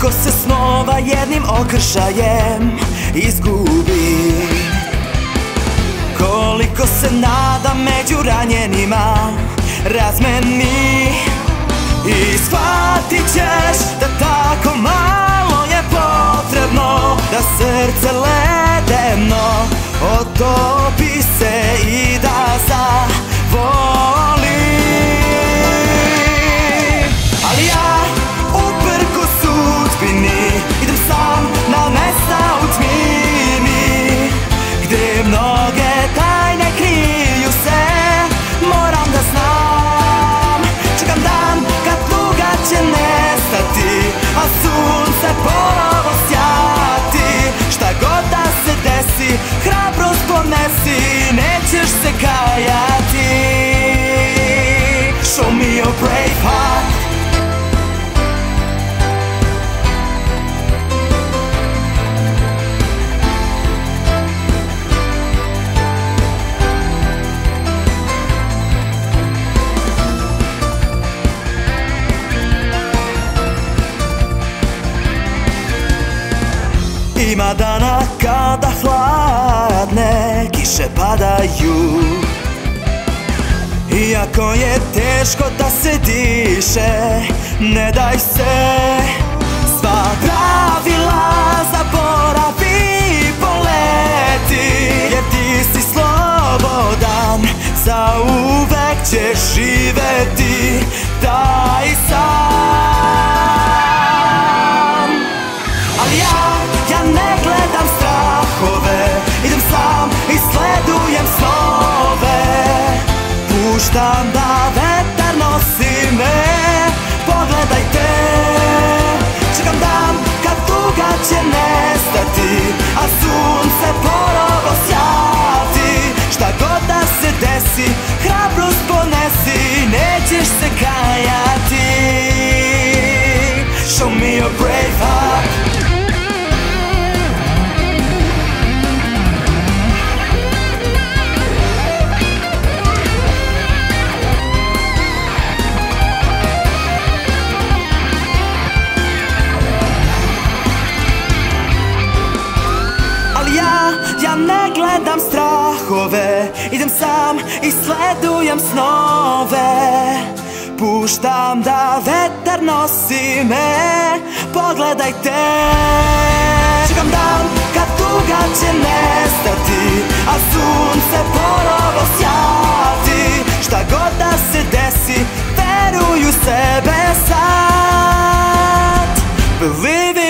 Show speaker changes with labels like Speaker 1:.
Speaker 1: Koliko se snova jednim okršajem izgubi, koliko se nada među ranjenima razmeni. I shvatit ćeš da tako malo je potrebno, da srce ledeno otopi se i da zavoli. Ali ja uprko sudbini idem sam na mesta u tmini, gde mnoge tajne kriju se. Moram da znam, čekam dan kad tuga će nestati, a sunce ponovo sjati. Šta god da se desi, hrabrost ponesi, nećeš se kajati. Show me your brave heart. Ima dana kada hladne kiše padaju, iako je teško da se diše, ne daj se. Sva pravila zaboravi, poleti, jer ti si slobodan, zauvek ćeš živeti taj san. Ali ja ne gledam strahove, idem sam i sledujem snove. Puštam da vetar nosi me, pogledajte. Čekam dan kad tuga će nestati, a sunce ponovo sjati. Šta god da se desi, hrabrost ponesi, nećeš se kajati. Show me your brave heart. Ja ne gledam strahove, idem sam i sledujem snove. Puštam da vetar nosi me, pogledajte. Čekam dan kad tuga će nestati, a sunce ponovo sjati. Šta god da se desi, veruj u sebe sad. Believe it.